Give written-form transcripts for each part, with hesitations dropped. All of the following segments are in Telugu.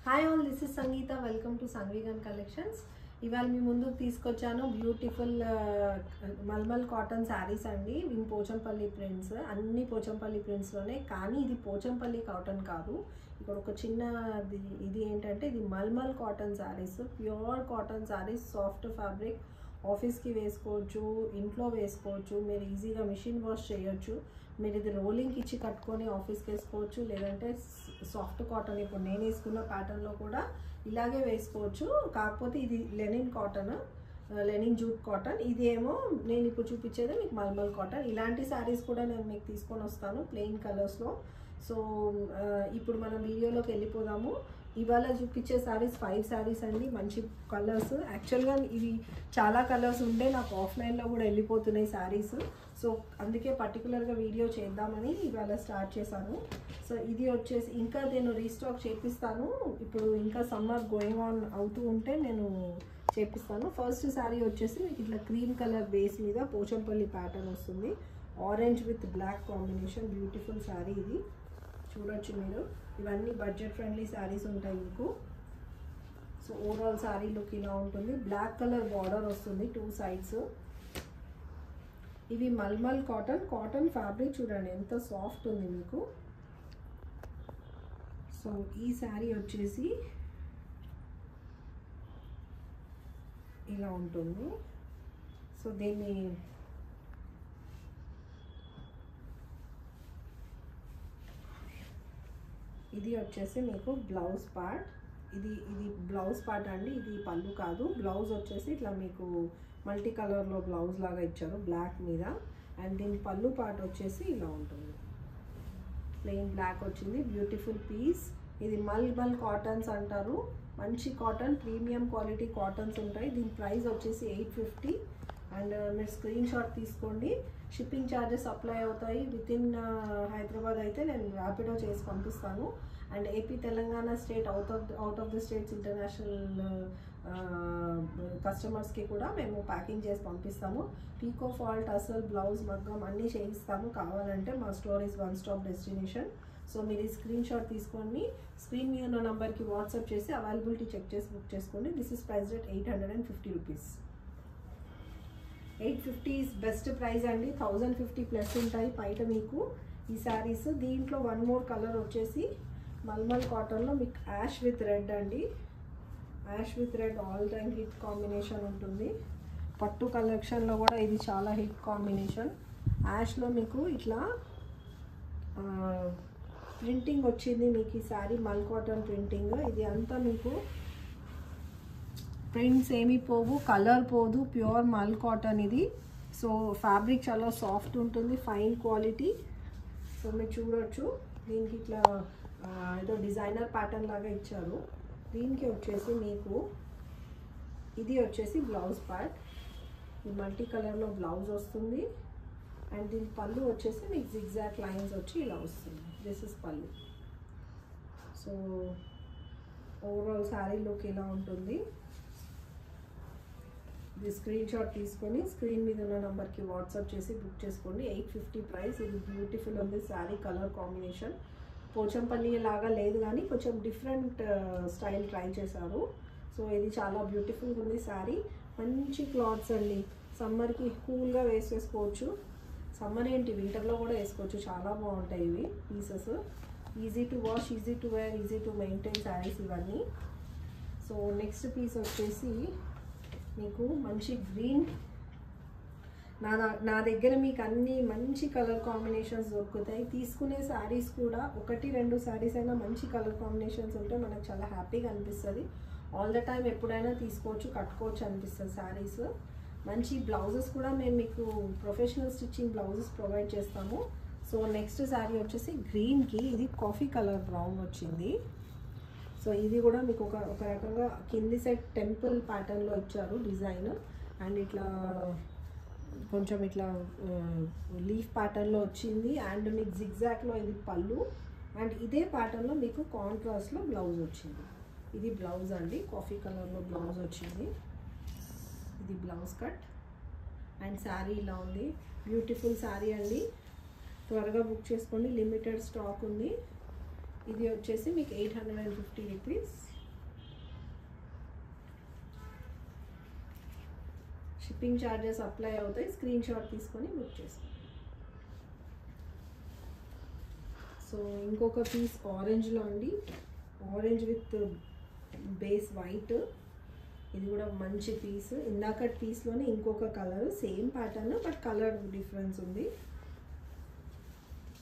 Hi all, this is Sangeetha. Welcome to సంగీగన్ కలెక్షన్స్. ఇవాళ మీ ముందుకు తీసుకొచ్చాను బ్యూటిఫుల్ మల్మల్ కాటన్ శారీస్ అండి. ఇవి పోచంపల్లి ప్రింట్స్, అన్ని పోచంపల్లి ప్రింట్స్లోనే. కానీ ఇది పోచంపల్లి కాటన్ కాదు. ఇక్కడ ఒక చిన్న ఇది ఏంటంటే ఇది mulmul cotton saris, pure cotton saris, soft fabric. ఆఫీస్కి వేసుకోవచ్చు, ఇంట్లో వేసుకోవచ్చు, మీరు ఈజీగా మిషన్ వాష్ చేయొచ్చు. మీరు ఇది రోలింగ్కి ఇచ్చి కట్టుకొని ఆఫీస్కి వేసుకోవచ్చు, లేదంటే సాఫ్ట్ కాటన్ ఇప్పుడు నేను వేసుకున్న ప్యాటర్న్లో కూడా ఇలాగే వేసుకోవచ్చు. కాకపోతే ఇది linen cotton, linen jute cotton. ఇది ఏమో నేను ఇప్పుడు చూపించేది మీకు మల్మల్ కాటన్. ఇలాంటి శారీస్ కూడా నేను మీకు తీసుకొని వస్తాను ప్లెయిన్ కలర్స్లో. సో ఇప్పుడు మనం వీడియోలోకి వెళ్ళిపోదాము. ఇవాళ చూపించే శారీస్ 5 శారీస్ అండి, మంచి కలర్స్. యాక్చువల్గా ఇవి చాలా కలర్స్ ఉంటే నాకు ఆఫ్లైన్లో కూడా వెళ్ళిపోతున్నాయి శారీస్. సో అందుకే పర్టికులర్గా వీడియో చేద్దామని ఇవాళ స్టార్ట్ చేశాను. సో ఇది వచ్చేసి ఇంకా నేను రీస్టాక్ చేపిస్తాను. ఇప్పుడు ఇంకా సమ్మర్ గోయింగ్ ఆన్ అవుతూ ఉంటే నేను చేపిస్తాను. ఫస్ట్ శారీ వచ్చేసి మీకు ఇట్లా క్రీమ్ కలర్ బేస్ మీద పోచంపల్లి ప్యాటర్న్ వస్తుంది. Orange with black combination, beautiful sari ఇది. చూడొచ్చు మీరు. ఇవన్నీ బడ్జెట్ ఫ్రెండ్లీ శారీస్ ఉంటాయి మీకు. సో ఓవరాల్ శారీ లుక్ ఇలా ఉంటుంది. బ్లాక్ కలర్ బార్డర్ వస్తుంది 2 సైడ్స్. ఇవి మల్మల్ కాటన్. కాటన్ ఫ్యాబ్రిక్ చూడండి ఎంత సాఫ్ట్ ఉంది మీకు. సో ఈ శారీ వచ్చేసి ఇలా ఉంటుంది. సో దీన్ని ఇది వచ్చేసి మీకు బ్లౌజ్ పార్ట్. ఇది బ్లౌజ్ పార్ట్ అండి, ఇది పళ్ళు కాదు. బ్లౌజ్ వచ్చేసి ఇట్లా మీకు మల్టీ కలర్లో బ్లౌజ్ లాగా ఇచ్చారు బ్లాక్ మీద. అండ్ దీని పళ్ళు పార్ట్ వచ్చేసి ఇలా ఉంటుంది, ప్లెయిన్ బ్లాక్ వచ్చింది. Beautiful piece. ఇది మల్మల్ కాటన్స్ అంటారు. మంచి కాటన్, ప్రీమియం క్వాలిటీ కాటన్స్ ఉంటాయి. దీని ప్రైస్ వచ్చేసి 850. అండ్ మీరు స్క్రీన్ షాట్ తీసుకోండి. షిప్పింగ్ ఛార్జెస్ అప్లై అవుతాయి. విత్ ఇన్ హైదరాబాద్ అయితే నేను ర్యాపిడో చేసి పంపిస్తాను. And AP, Telangana state, out of the states international కస్టమర్స్కి కూడా మేము ప్యాకింగ్ చేసి పంపిస్తాము. పీకో ఫాల్, టసల్, బ్లౌజ్, మగ్గం అన్నీ చేయిస్తాము. కావాలంటే మా store is one stop destination. So మీరు ఈ స్క్రీన్ షాట్ తీసుకొని స్క్రీన్ మీద ఉన్న నెంబర్కి వాట్సాప్ చేసి అవైలబిలిటీ చెక్ చేసి బుక్ చేసుకోండి. This is price rate 850 rupees. 850 is best price అండి. 1050 ప్లస్ ఉంటాయి బయట మీకు ఈ శారీస్. దీంట్లో వన్ మోర్ కలర్ వచ్చేసి మల్మల్ కాటన్లో మీకు యాష్ విత్ రెడ్ అండి. Ash with red all time hit combination ఉంటుంది. పట్టు కలెక్షన్లో కూడా ఇది చాలా హిట్ కాంబినేషన్. యాష్లో మీకు ఇట్లా ప్రింటింగ్ వచ్చింది మీకు ఈ శారీ, మల్ కాటన్ ప్రింటింగ్. ఇది అంతా మీకు ప్రింట్స్ ఏమీ పోవు, కలర్ పోదు, ప్యూర్ మల్ కాటన్ ఇది. సో ఫ్యాబ్రిక్ చాలా సాఫ్ట్ ఉంటుంది, ఫైన్ క్వాలిటీ. సో మీరు చూడొచ్చు. దీనికి ఇట్లా ఏదో డిజైనర్ ప్యాటర్న్ లాగా ఇచ్చారు. దీనికి వచ్చేసి మీకు ఇది వచ్చేసి బ్లౌజ్ పార్ట్. ఈ మల్టీ కలర్లో బ్లౌజ్ వస్తుంది. అండ్ దీని పళ్ళు వచ్చేసి మీకు జిగ్జాగ్ లైన్స్ వచ్చి ఇలా వస్తుంది. దిస్ ఇస్ పళ్ళు. సో ఓవరాల్ శారీ లుక్ ఇలా ఉంటుంది. ఇది స్క్రీన్ షాట్ తీసుకొని స్క్రీన్ మీద ఉన్న నెంబర్కి వాట్సాప్ చేసి బుక్ చేసుకోండి. 850 ప్రైస్. ఇది బ్యూటిఫుల్ ఉంది శారీ. కలర్ కాంబినేషన్ పోచంపల్లి లాగా లేదు కానీ కొంచెం డిఫరెంట్ స్టైల్ ట్రై చేశారు. సో ఇది చాలా బ్యూటిఫుల్గా ఉంది శారీ. మంచి క్లాత్స్ అండి. సమ్మర్కి కూల్గా వేసేసుకోవచ్చు. సమ్మర్ ఏంటి, వింటర్లో కూడా వేసుకోవచ్చు. చాలా బాగుంటాయి ఇవి pieces. Easy to wash, easy to wear, easy to maintain sarees ఇవన్నీ. సో నెక్స్ట్ పీస్ వచ్చేసి మీకు మంచి గ్రీన్. నా దగ్గర మీకు అన్ని మంచి కలర్ కాంబినేషన్స్ దొరుకుతాయి. తీసుకునే శారీస్ కూడా 1-2 శారీస్ అయినా మంచి కలర్ కాంబినేషన్స్ ఉంటే మనకు చాలా హ్యాపీగా అనిపిస్తుంది. ఆల్ ద టైమ్ ఎప్పుడైనా తీసుకోవచ్చు, కట్టుకోవచ్చు అనిపిస్తుంది శారీస్. మంచి బ్లౌజెస్ కూడా మేము మీకు ప్రొఫెషనల్ స్టిచ్చింగ్ బ్లౌజెస్ ప్రొవైడ్ చేస్తాము. సో నెక్స్ట్ శారీ వచ్చేసి గ్రీన్కి ఇది కాఫీ కలర్ బ్రౌన్ వచ్చింది. సో ఇది కూడా మీకు ఒక రకంగా కింది సైడ్ టెంపుల్ ప్యాటర్న్లో ఇచ్చారు డిజైన్. అండ్ ఇట్లా కొంచెం ఇట్లా లీఫ్ ప్యాటర్న్లో వచ్చింది. అండ్ మీకు జిగ్జాగ్లో ఇది పళ్ళు. అండ్ ఇదే ప్యాటర్న్లో మీకు కాంట్రాస్ట్లో బ్లౌజ్ వచ్చింది. ఇది బ్లౌజ్ అండి, కాఫీ కలర్లో బ్లౌజ్ వచ్చింది. ఇది బ్లౌజ్ కట్. అండ్ శారీ ఇలా ఉంది. బ్యూటిఫుల్ శారీ అండి. త్వరగా బుక్ చేసుకోండి, లిమిటెడ్ స్టాక్ ఉంది. ఇది వచ్చేసి మీకు 850 రూపీస్. షిప్పింగ్ ఛార్జెస్ అప్లై అవుతాయి. స్క్రీన్ షాట్ తీసుకొని బుక్ చేసుకోండి. సో ఇంకొక పీస్ ఆరెంజ్లో అండి, ఆరెంజ్ విత్ బేస్ వైట్. ఇది కూడా మంచి పీస్. ఇందాక పీస్లోనే ఇంకొక colour, same pattern but colour difference ఉంది.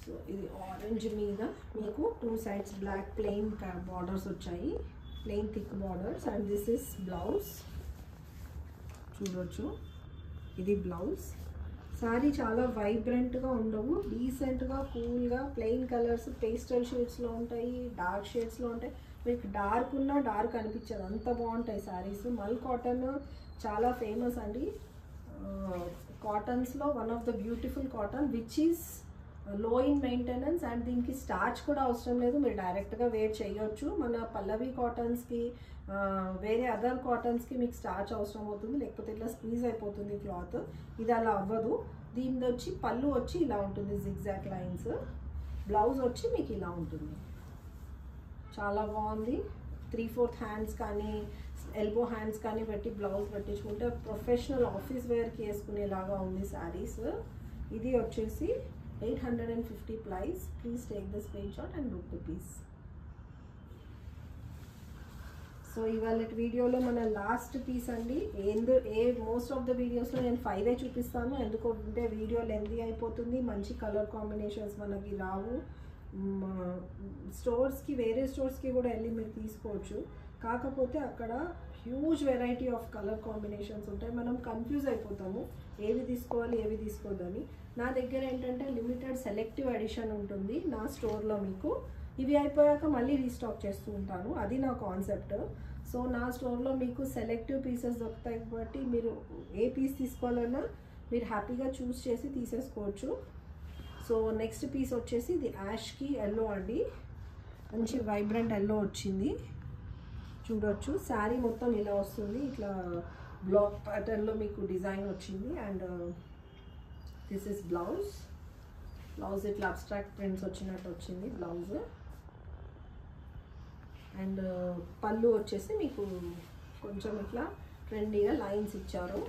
సో ఇది ఆరెంజ్ మీద మీకు 2 sides బ్లాక్ ప్లెయిన్ బార్డర్స్ వచ్చాయి, plain thick borders. And this is blouse. చూడొచ్చు, ఇది బ్లౌజ్. సారీ చాలా వైబ్రెంట్గా ఉండవు, డీసెంట్గా కూల్గా ప్లెయిన్ కలర్స్ పేస్టల్ షేడ్స్లో ఉంటాయి, డార్క్ షేడ్స్లో ఉంటాయి. మీకు డార్క్ ఉన్నా డార్క్ అనిపించదు, అంత బాగుంటాయి శారీస్. మల్ కాటన్ చాలా ఫేమస్ అండి. కాటన్స్లో one of the beautiful cotton which is low in maintenance. And దీనికి స్టార్చ్ కూడా అవసరం లేదు, మీరు డైరెక్ట్గా వేర్ చేయొచ్చు. మన పల్లవి కాటన్స్కి వేరే అదర్ కాటన్స్కి మీకు స్టార్చ్ అవసరం అవుతుంది, లేకపోతే ఇట్లా స్క్వీజ్ అయిపోతుంది క్లాత్. ఇది అలా అవ్వదు. దీనిది వచ్చి పళ్ళు వచ్చి ఇలా ఉంటుంది, జిగ్జాగ్ లైన్స్. బ్లౌజ్ వచ్చి మీకు ఇలా ఉంటుంది. చాలా బాగుంది. 3/4 హ్యాండ్స్ కానీ ఎల్బో హ్యాండ్స్ కానీ పెట్టి బ్లౌజ్ పెట్టించుకుంటే ప్రొఫెషనల్ ఆఫీస్ వేర్కి వేసుకునేలాగా ఉంది శారీస్. ఇది వచ్చేసి 850 price. Please take the screenshot and book the piece. So ఇవాళ వీడియోలో మన లాస్ట్ పీస్ అండి. మోస్ట్ ఆఫ్ ద వీడియోస్లో నేను 5 చూపిస్తాను, ఎందుకంటే వీడియో లెంతీ అయిపోతుంది, మంచి కలర్ కాంబినేషన్స్ మనకి రావు. స్టోర్స్కి వేరే స్టోర్స్కి కూడా వెళ్ళి మీరు తీసుకోవచ్చు, కాకపోతే అక్కడ huge variety of colour combinations ఉంటాయి. మనం కన్ఫ్యూజ్ అయిపోతాము ఏవి తీసుకోవాలి ఏవి తీసుకోవద్దని. నా దగ్గర ఏంటంటే లిమిటెడ్ సెలెక్టివ్ ఎడిషన్ ఉంటుంది నా స్టోర్లో. మీకు ఇవి అయిపోయాక మళ్ళీ రీస్టాక్ చేస్తూ ఉంటాను, అది నా కాన్సెప్ట్. సో నా స్టోర్లో మీకు సెలెక్టివ్ పీసెస్ దొరుకుతాయి కాబట్టి మీరు ఏ పీస్ తీసుకోవాలన్నా మీరు హ్యాపీగా చూస్ చేసి తీసేసుకోవచ్చు. సో నెక్స్ట్ పీస్ వచ్చేసి ఇది యాష్కి ఎల్లో అండి, మంచి వైబ్రెంట్ ఎల్లో వచ్చింది. చూడొచ్చు, శారీ మొత్తం ఇలా వస్తుంది, ఇట్లా బ్లాక్ ప్యాటర్న్లో మీకు డిజైన్ వచ్చింది. And this is blouse. Blouse ఇట్లా అబ్స్ట్రాక్ట్ ప్రింట్స్ వచ్చినట్టు వచ్చింది బ్లౌజ్. అండ్ పళ్ళు వచ్చేసి మీకు కొంచెం ఇట్లా ట్రెండీగా లైన్స్ ఇచ్చారు,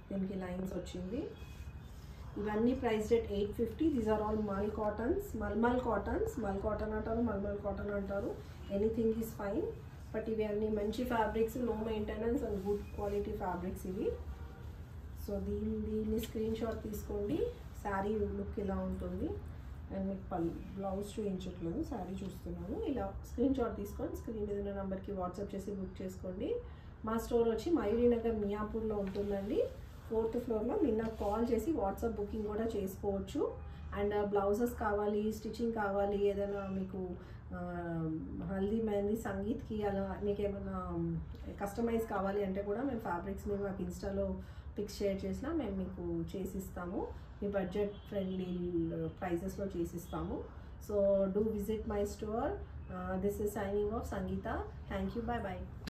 దీనికి లైన్స్ వచ్చింది. ఇవన్నీ price rate 850. These are all mul cottons, mulmul cottons. Mul cotton అంటారు, మల్మల్ కాటన్ అంటారు, ఎనీథింగ్ ఈజ్ ఫైన్. బట్ ఇవి అన్నీ మంచి fabrics, low maintenance and good quality fabrics ఇవి. సో దీన్ని స్క్రీన్ షాట్ తీసుకోండి. శారీ లుక్ ఇలా ఉంటుంది. అండ్ మీకు బ్లౌజ్ చూపించట్లేదు, శారీ చూస్తున్నాను. ఇలా స్క్రీన్ షాట్ తీసుకొని స్క్రీన్ మీద ఉన్న నెంబర్కి వాట్సాప్ చేసి బుక్ చేసుకోండి. మా స్టోర్ వచ్చి మయూరి నగర్ మియాపూర్లో ఉంటుందండి, 4th ఫ్లోర్లో. మీరు నాకు కాల్ చేసి వాట్సాప్ బుకింగ్ కూడా చేసుకోవచ్చు. అండ్ బ్లౌజెస్ కావాలి, స్టిచ్చింగ్ కావాలి, ఏదైనా మీకు హల్దీ మెహందీ సంగీత్కి అలా మీకు ఏమైనా కస్టమైజ్ కావాలి అంటే కూడా మేము ఫ్యాబ్రిక్స్ మేము మాకు ఇన్స్టాలో పిక్స్ షేర్ చేసినా మేము మీకు చేసిస్తాము, మీ బడ్జెట్ ఫ్రెండ్లీ ప్రైజెస్లో చేసిస్తాము. So do visit my store. This is signing off Sangeetha. Thank you, bye bye.